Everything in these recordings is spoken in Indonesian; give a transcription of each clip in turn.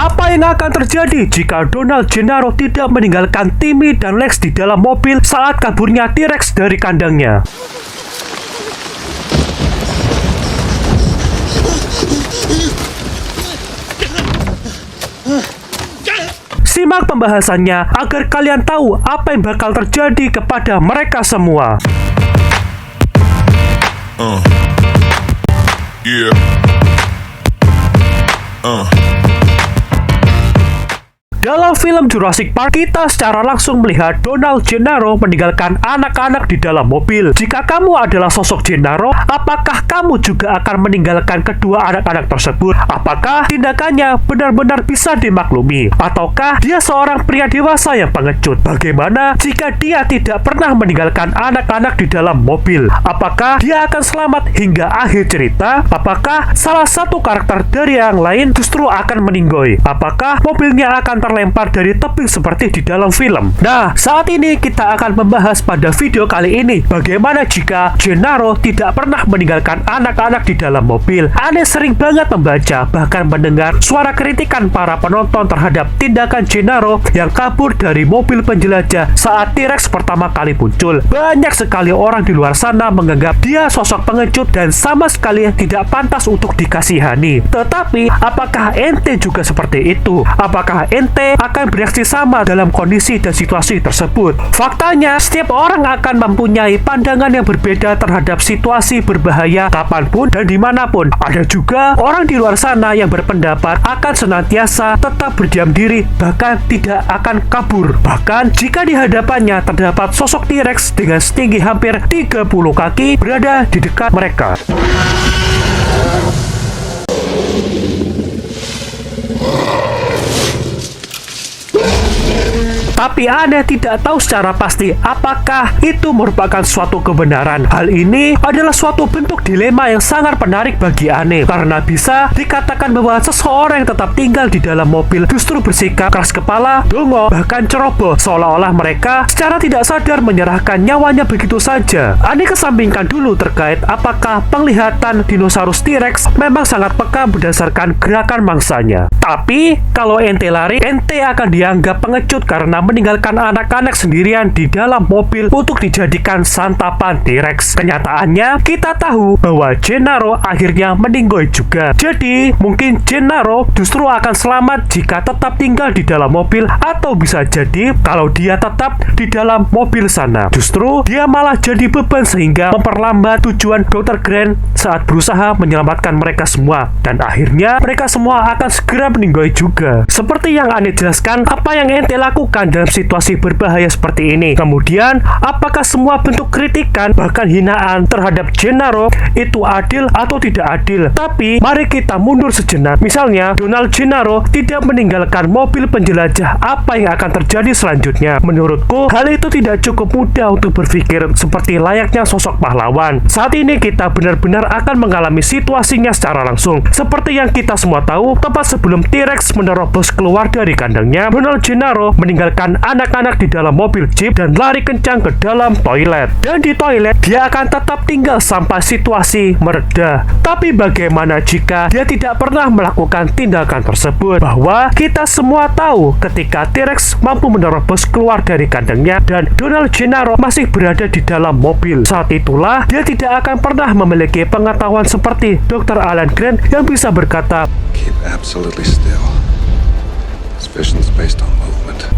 Apa yang akan terjadi jika Donald Gennaro tidak meninggalkan Timmy dan Lex di dalam mobil saat kaburnya T-Rex dari kandangnya? Simak pembahasannya agar kalian tahu apa yang bakal terjadi kepada mereka semua. Dalam film Jurassic Park, kita secara langsung melihat Donald Gennaro meninggalkan anak-anak di dalam mobil. Jika kamu adalah sosok Gennaro, apakah kamu juga akan meninggalkan kedua anak-anak tersebut? Apakah tindakannya benar-benar bisa dimaklumi? Ataukah dia seorang pria dewasa yang pengecut? Bagaimana jika dia tidak pernah meninggalkan anak-anak di dalam mobil? Apakah dia akan selamat hingga akhir cerita? Apakah salah satu karakter dari yang lain justru akan meninggoy? Apakah mobilnya akan terlempar dari tebing seperti di dalam film? Nah, saat ini kita akan membahas pada video kali ini bagaimana jika Gennaro tidak pernah meninggalkan anak-anak di dalam mobil. Aneh sering banget membaca bahkan mendengar suara kritikan para penonton terhadap tindakan Gennaro yang kabur dari mobil penjelajah saat T-Rex pertama kali muncul. Banyak sekali orang di luar sana menganggap dia sosok pengecut dan sama sekali tidak pantas untuk dikasihani. Tetapi apakah ente juga seperti itu? Apakah ente akan bereaksi sama dalam kondisi dan situasi tersebut? Faktanya, setiap orang akan mempunyai pandangan yang berbeda terhadap situasi berbahaya kapanpun dan dimanapun. Ada juga orang di luar sana yang berpendapat akan senantiasa tetap berdiam diri, bahkan tidak akan kabur. Bahkan jika di hadapannya terdapat sosok T-Rex dengan setinggi hampir 30 kaki berada di dekat mereka. Tapi Anda tidak tahu secara pasti apakah itu merupakan suatu kebenaran. Hal ini adalah suatu bentuk dilema yang sangat menarik bagi Ane, karena bisa dikatakan bahwa seseorang yang tetap tinggal di dalam mobil justru bersikap keras kepala, dongo, bahkan ceroboh, seolah-olah mereka secara tidak sadar menyerahkan nyawanya begitu saja. Ane kesampingkan dulu terkait apakah penglihatan dinosaurus T-Rex memang sangat peka berdasarkan gerakan mangsanya. Tapi kalau ente lari, ente akan dianggap pengecut karena meninggalkan anak-anak sendirian di dalam mobil untuk dijadikan santapan T-Rex. Kenyataannya, kita tahu bahwa Gennaro akhirnya meninggoy juga. Jadi, mungkin Gennaro justru akan selamat jika tetap tinggal di dalam mobil, atau bisa jadi kalau dia tetap di dalam mobil sana, justru dia malah jadi beban sehingga memperlambat tujuan Dr. Grant saat berusaha menyelamatkan mereka semua. Dan akhirnya, mereka semua akan segera meninggoy juga. Seperti yang Ane jelaskan, apa yang ente lakukan dalam situasi berbahaya seperti ini? Kemudian, apakah semua bentuk kritikan bahkan hinaan terhadap Gennaro itu adil atau tidak adil? Tapi mari kita mundur sejenak. Misalnya Donald Gennaro tidak meninggalkan mobil penjelajah, apa yang akan terjadi selanjutnya? Menurutku hal itu tidak cukup mudah untuk berpikir seperti layaknya sosok pahlawan. Saat ini kita benar-benar akan mengalami situasinya secara langsung. Seperti yang kita semua tahu, tepat sebelum T-Rex menerobos keluar dari kandangnya, Donald Gennaro meninggalkan anak-anak di dalam mobil jeep dan lari kencang ke dalam toilet. Dan di toilet, dia akan tetap tinggal sampai situasi mereda. Tapi bagaimana jika dia tidak pernah melakukan tindakan tersebut? Bahwa kita semua tahu ketika T-Rex mampu menerobos keluar dari kandangnya dan Donald Gennaro masih berada di dalam mobil. Saat itulah, dia tidak akan pernah memiliki pengetahuan seperti Dr. Alan Grant yang bisa berkata, "Keep absolutely still. This vision's based on movement."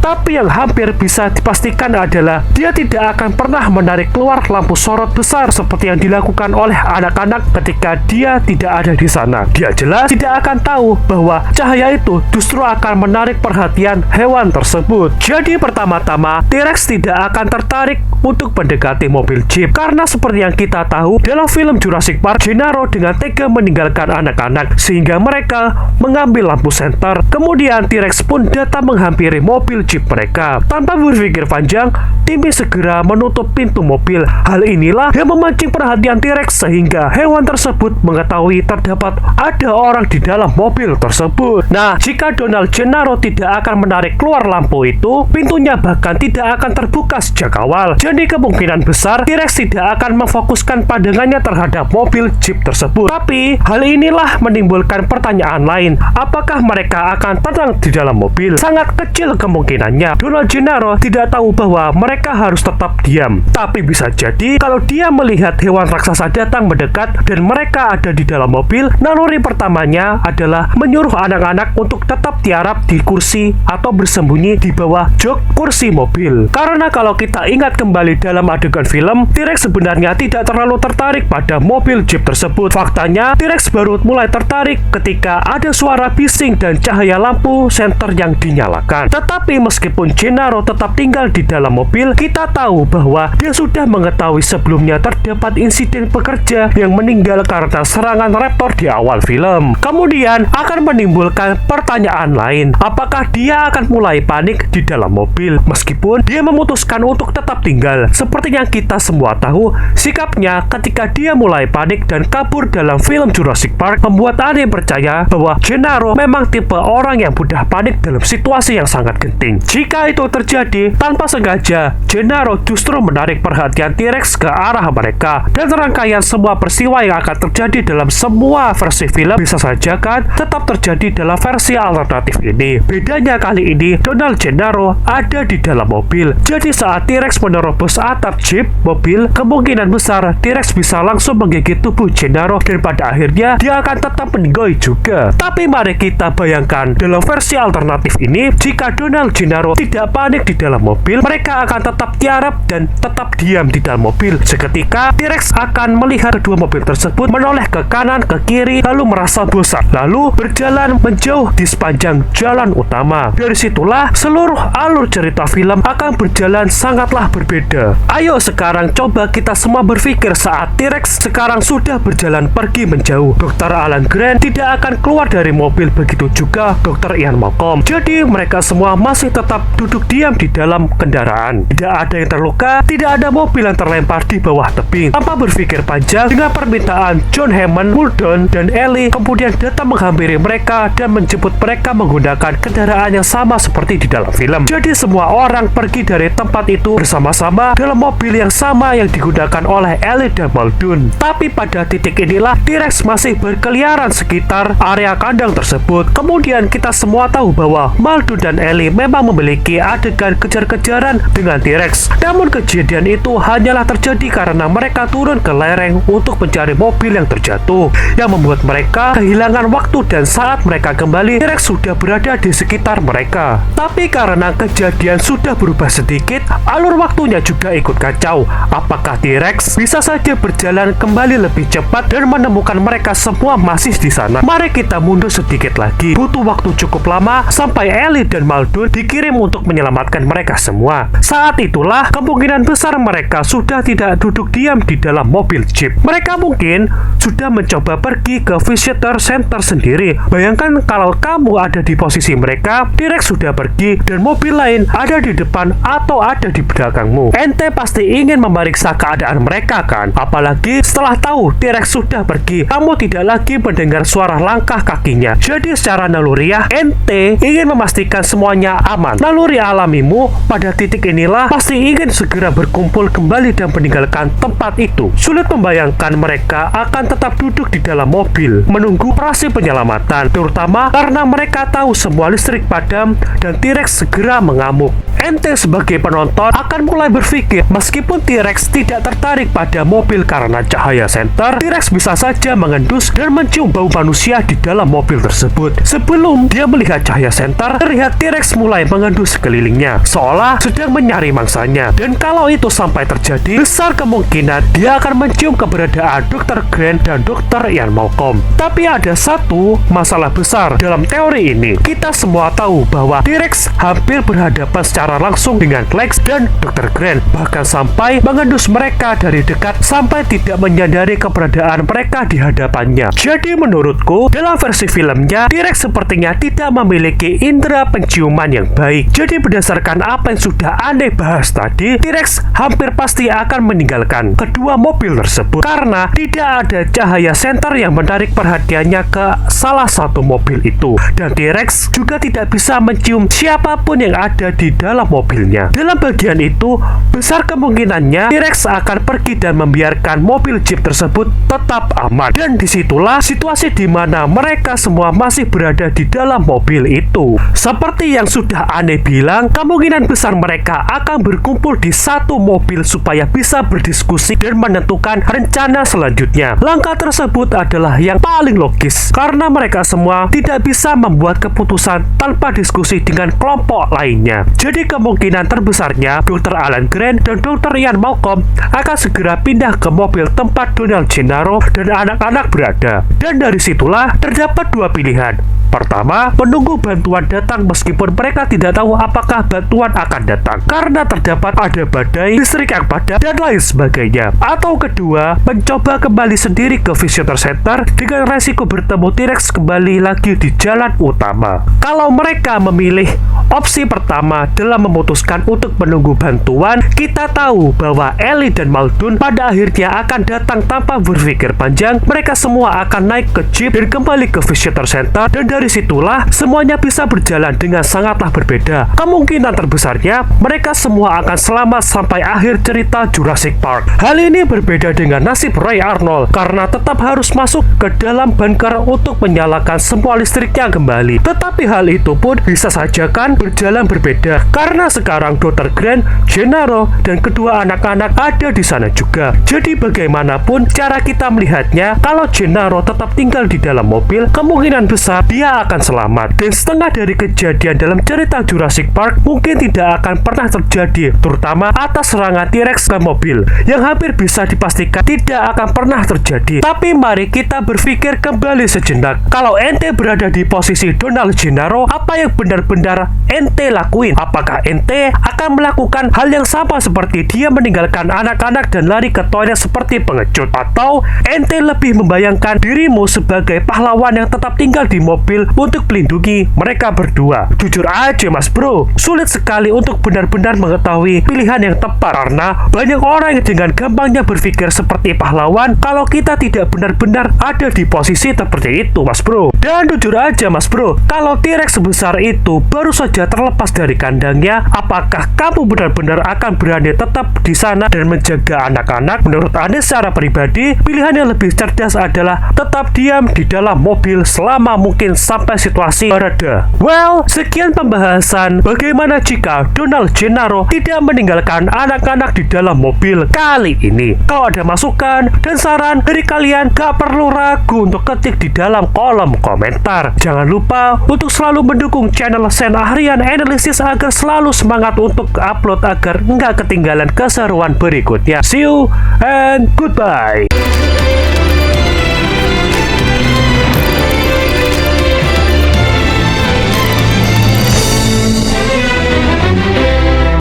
Tapi yang hampir bisa dipastikan adalah dia tidak akan pernah menarik keluar lampu sorot besar seperti yang dilakukan oleh anak-anak ketika dia tidak ada di sana. Dia jelas tidak akan tahu bahwa cahaya itu justru akan menarik perhatian hewan tersebut. Jadi pertama-tama, T-Rex tidak akan tertarik untuk mendekati mobil jeep. Karena seperti yang kita tahu, dalam film Jurassic Park, Gennaro dengan tega meninggalkan anak-anak sehingga mereka mengambil lampu senter. Kemudian T-Rex pun pun datang menghampiri mobil jeep mereka. Tanpa berpikir panjang, Timmy segera menutup pintu mobil. Hal inilah yang memancing perhatian T-Rex sehingga hewan tersebut mengetahui terdapat ada orang di dalam mobil tersebut. Nah, jika Donald Gennaro tidak akan menarik keluar lampu itu, pintunya bahkan tidak akan terbuka sejak awal. Jadi kemungkinan besar T-Rex tidak akan memfokuskan pandangannya terhadap mobil jeep tersebut. Tapi hal inilah menimbulkan pertanyaan lain. Apakah mereka akan tenang di dalam mobil? Sangat kecil kemungkinannya. Donald Gennaro tidak tahu bahwa mereka harus tetap diam. Tapi bisa jadi kalau dia melihat hewan raksasa datang mendekat dan mereka ada di dalam mobil, naluri pertamanya adalah menyuruh anak-anak untuk tetap tiarap di kursi atau bersembunyi di bawah jok kursi mobil. Karena kalau kita ingat kembali dalam adegan film, T-Rex sebenarnya tidak terlalu tertarik pada mobil jeep tersebut. Faktanya, T-Rex baru mulai tertarik ketika ada suara bising dan cahaya lampu senter yang dinyalakan. Tetapi meskipun Gennaro tetap tinggal di dalam mobil, kita tahu bahwa dia sudah mengetahui sebelumnya terdapat insiden pekerja yang meninggal karena serangan raptor di awal film. Kemudian akan menimbulkan pertanyaan lain. Apakah dia akan mulai panik di dalam mobil meskipun dia memutuskan untuk tetap tinggal? Seperti yang kita semua tahu, sikapnya ketika dia mulai panik dan kabur dalam film Jurassic Park membuat Anne percaya bahwa Gennaro memang tipe orang yang mudah panik dalam situasi yang sangat genting. Jika itu terjadi tanpa sengaja, Gennaro justru menarik perhatian T-Rex ke arah mereka, dan rangkaian semua peristiwa yang akan terjadi dalam semua versi film bisa saja kan tetap terjadi dalam versi alternatif ini. Bedanya kali ini Donald Gennaro ada di dalam mobil. Jadi saat T-Rex menerobos atap jeep mobil, kemungkinan besar T-Rex bisa langsung menggigit tubuh Gennaro dan pada akhirnya dia akan tetap meninggal juga. Tapi mari kita bayangkan dalam versi alternatif ini, jika Donald Gennaro tidak panik di dalam mobil, mereka akan tetap tiarap dan tetap diam di dalam mobil. Seketika T-Rex akan melihat kedua mobil tersebut menoleh ke kanan ke kiri lalu merasa bosan, lalu berjalan menjauh di sepanjang jalan utama. Dari situlah seluruh alur cerita film akan berjalan sangatlah berbeda. Ayo sekarang coba kita semua berpikir saat T-Rex sekarang sudah berjalan pergi menjauh. Dr. Alan Grant tidak akan keluar dari mobil, begitu juga Dr. Ian Malcolm. Jadi mereka semua masih tetap duduk diam di dalam kendaraan. Tidak ada yang terluka, tidak ada mobil yang terlempar di bawah tebing. Tanpa berpikir panjang, dengan permintaan John Hammond, Muldoon, dan Ellie kemudian datang menghampiri mereka dan menjemput mereka menggunakan kendaraan yang sama seperti di dalam film. Jadi semua orang pergi dari tempat itu bersama-sama dalam mobil yang sama yang digunakan oleh Ellie dan Muldoon. Tapi pada titik inilah T-Rex masih berkeliaran sekitar area kandang tersebut. Kemudian kita semua tahu bahwa Muldoon dan Ellie memang memiliki adegan kejar-kejaran dengan T-Rex. Namun kejadian itu hanyalah terjadi karena mereka turun ke lereng untuk mencari mobil yang terjatuh, yang membuat mereka kehilangan waktu, dan saat mereka kembali, T-Rex sudah berada di sekitar mereka. Tapi karena kejadian sudah berubah sedikit, alur waktunya juga ikut kacau. Apakah T-Rex bisa saja berjalan kembali lebih cepat dan menemukan mereka semua masih di sana? Mari kita mundur sedikit lagi. Butuh waktu cukup lama sampai Ellie dan Muldoon dikirim untuk menyelamatkan mereka semua. Saat itulah kemungkinan besar mereka sudah tidak duduk diam di dalam mobil jeep. Mereka mungkin sudah mencoba pergi ke visitor center sendiri. Bayangkan kalau kamu ada di posisi mereka, T-Rex sudah pergi dan mobil lain ada di depan atau ada di belakangmu. Ente pasti ingin memeriksa keadaan mereka kan? Apalagi setelah tahu T-Rex sudah pergi, kamu tidak lagi mendengar suara langkah kakinya. Jadi secara naluriah, ente ingin memastikan semuanya aman. Naluri alamimu pada titik inilah pasti ingin segera berkumpul kembali dan meninggalkan tempat itu. Sulit membayangkan mereka akan tetap duduk di dalam mobil menunggu operasi penyelamatan, terutama karena mereka tahu semua listrik padam dan T-Rex segera mengamuk. Ente sebagai penonton akan mulai berpikir, meskipun T-Rex tidak tertarik pada mobil karena cahaya senter, T-Rex bisa saja mengendus dan mencium bau manusia di dalam mobil tersebut. Sebelum dia melihat cahaya senter, terlihat T-Rex mulai mengendus sekelilingnya, seolah sedang mencari mangsanya. Dan kalau itu sampai terjadi, besar kemungkinan dia akan mencium keberadaan Dr. Grant dan Dr. Ian Malcolm. Tapi ada satu masalah besar dalam teori ini. Kita semua tahu bahwa T-Rex hampir berhadapan secara langsung dengan Lex dan Dr. Grant, bahkan sampai mengendus mereka dari dekat sampai tidak menyadari keberadaan mereka di hadapannya. Jadi menurutku, dalam versi filmnya, T-Rex sepertinya tidak memiliki memiliki indera penciuman yang baik. Jadi berdasarkan apa yang sudah Ane bahas tadi, T-Rex hampir pasti akan meninggalkan kedua mobil tersebut karena tidak ada cahaya senter yang menarik perhatiannya ke salah satu mobil itu. Dan T-Rex juga tidak bisa mencium siapapun yang ada di dalam mobilnya. Dalam bagian itu, besar kemungkinannya T-Rex akan pergi dan membiarkan mobil Jeep tersebut tetap aman. Dan disitulah situasi di mana mereka semua masih berada di dalam mobil itu. Seperti yang sudah Ane bilang, kemungkinan besar mereka akan berkumpul di satu mobil supaya bisa berdiskusi dan menentukan rencana selanjutnya. Langkah tersebut adalah yang paling logis karena mereka semua tidak bisa membuat keputusan tanpa diskusi dengan kelompok lainnya. Jadi kemungkinan terbesarnya Dr. Alan Grant dan Dr. Ian Malcolm akan segera pindah ke mobil tempat Donald Gennaro dan anak-anak berada. Dan dari situlah terdapat dua pilihan. Pertama, menunggu bantuan datang meskipun mereka tidak tahu apakah bantuan akan datang karena terdapat ada badai, listrik yang padam, dan lain sebagainya. Atau kedua, mencoba kembali sendiri ke visitor center dengan resiko bertemu T-Rex kembali lagi di jalan utama. Kalau mereka memilih opsi pertama dalam memutuskan untuk menunggu bantuan, kita tahu bahwa Ellie dan Muldoon pada akhirnya akan datang tanpa berpikir panjang. Mereka semua akan naik ke Jeep dan kembali ke visitor center, dan dari situlah semuanya bisa berjalan dengan sangatlah berbeda. Kemungkinan terbesarnya mereka semua akan selamat sampai akhir cerita Jurassic Park. Hal ini berbeda dengan nasib Ray Arnold karena tetap harus masuk ke dalam bunker untuk menyalakan semua listriknya kembali. Tetapi hal itu pun bisa saja kan berjalan berbeda karena sekarang Dr. Grant, Gennaro, dan kedua anak-anak ada di sana juga. Jadi bagaimanapun cara kita melihatnya, kalau Gennaro tetap tinggal di dalam mobil, kemungkinan besar dia akan selamat. Dan setengah dari kejadian dalam cerita Jurassic Park mungkin tidak akan pernah terjadi, terutama atas serangan T-Rex ke mobil, yang hampir bisa dipastikan tidak akan pernah terjadi. Tapi mari kita berpikir kembali sejenak. Kalau ente berada di posisi Donald Gennaro, apa yang benar-benar ente lakuin? Apakah ente akan melakukan hal yang sama seperti dia meninggalkan anak-anak dan lari ke toilet seperti pengecut? Atau ente lebih membayangkan dirimu sebagai pahlawan yang tetap tinggal di mobil untuk melindungi mereka berdua? Jujur aja mas bro, sulit sekali untuk benar-benar mengetahui pilihan yang tepat karena banyak orang yang dengan gampangnya berpikir seperti pahlawan kalau kita tidak benar-benar ada di posisi seperti itu mas bro. Dan jujur aja mas bro, kalau T-Rex sebesar itu baru saja terlepas dari kandangnya, apakah kamu benar-benar akan berani tetap di sana dan menjaga anak-anak? Menurut Anda secara pribadi, pilihan yang lebih cerdas adalah tetap diam di dalam mobil selama mungkin sampai situasi mereda. Well, sekian pembahasan bagaimana jika Donald Gennaro tidak meninggalkan anak-anak di dalam mobil kali ini. Kalau ada masukan dan saran dari kalian, gak perlu ragu untuk ketik di dalam kolom komentar. Jangan lupa untuk selalu mendukung channel Sen Ahrian Analysis agar selalu semangat untuk upload agar nggak ketinggalan keseruan berikutnya. See you and goodbye.